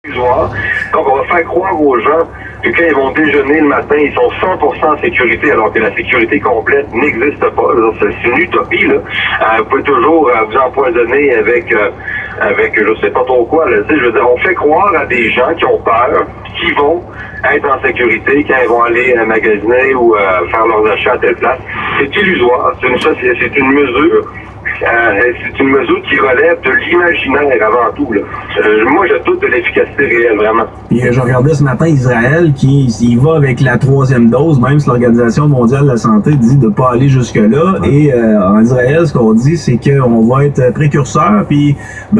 Donc, on va faire croire aux gens que quand ils vont déjeuner le matin, ils sont 100% en sécurité, alors que la sécurité complète n'existe pas. C'est une utopie, là. Vous pouvez toujours vous empoisonner avec je sais pas trop quoi, là. Tu sais, je veux dire, on fait croire à des gens qui ont peur, qui vont être en sécurité quand ils vont aller magasiner ou faire leurs achats à telle place. C'est illusoire. C'est une mesure. C'est une mesure qui relève de l'imaginaire avant tout, là. Moi, je doute de l'efficacité réelle, vraiment. Puis je regardais ce matin Israël qui y va avec la 3e dose, même si l'Organisation mondiale de la santé dit de ne pas aller jusque-là. Et en Israël, ce qu'on dit, c'est qu'on va être précurseur. Puis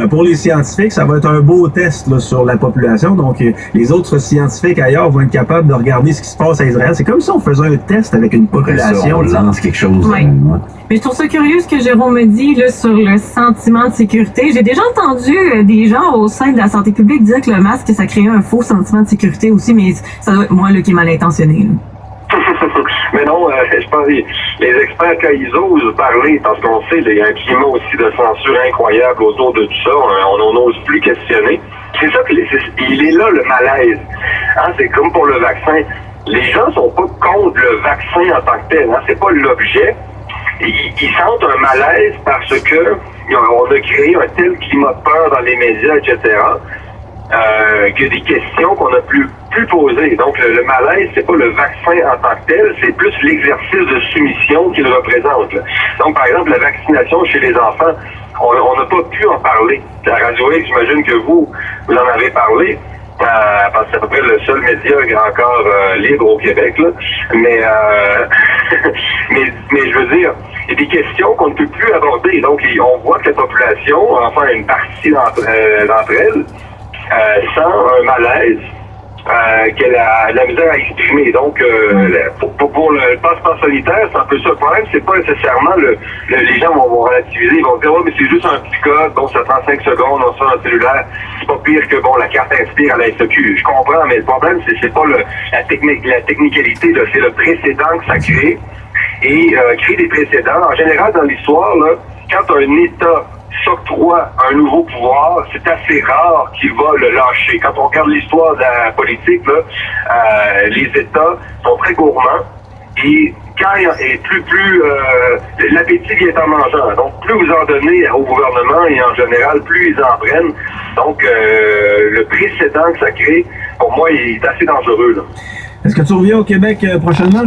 pour les scientifiques, ça va être un beau test là, sur la population. Donc les autres scientifiques ailleurs vont être capables de regarder ce qui se passe à Israël. C'est comme si on faisait un test avec une population. Ça, on lance quelque chose. Oui. Mais je trouve ça curieux ce que Jérôme me dit là, sur le sentiment de sécurité. J'ai déjà entendu des gens au sein de la santé publique dire que le masque, ça créait un faux sentiment de sécurité aussi, mais ça doit être moi là, qui est mal intentionné. Mais non, je pense que les experts, quand ils osent parler, parce qu'on sait, il y a un climat aussi de censure incroyable autour de tout ça, on n'ose plus questionner. C'est ça il est là le malaise. Hein, c'est comme pour le vaccin. Les gens sont pas contre le vaccin en tant que tel. Hein, c'est pas l'objet. Ils sentent un malaise parce que on a créé un tel climat de peur dans les médias, etc., qu'il y a des questions qu'on n'a plus posées. Donc, le malaise, c'est pas le vaccin en tant que tel, c'est plus l'exercice de soumission qu'il représente, là. Donc, par exemple, la vaccination chez les enfants, on n'a pas pu en parler. À Radio X, j'imagine que vous en avez parlé. Parce que c'est à peu près le seul média encore libre au Québec, là. Mais je veux dire, il y a des questions qu'on ne peut plus aborder. Donc, on voit que la population, enfin une partie d'entre elles, sent un malaise qu'elle a la misère à exprimer. Donc, pour le passeport sanitaire, c'est un peu ça. Le problème, c'est pas nécessairement les gens vont relativiser, ils vont dire, ouais, mais c'est juste un petit code, bon, ça prend 5 secondes, on sort un cellulaire, c'est pas pire que, bon, la carte Inspire à la SEQ. Je comprends, mais le problème, c'est pas la technicalité, là, c'est le précédent que ça crée. Et créer des précédents, en général, dans l'histoire, là, quand un État s'octroie un nouveau pouvoir, c'est assez rare qu'il va le lâcher. Quand on regarde l'histoire de la politique, là, les États sont très gourmands et quand l'appétit vient en mangeant. Donc, plus vous en donnez au gouvernement et en général, plus ils en prennent. Donc, le précédent que ça crée, pour moi, il est assez dangereux, là. Est-ce que tu reviens au Québec prochainement,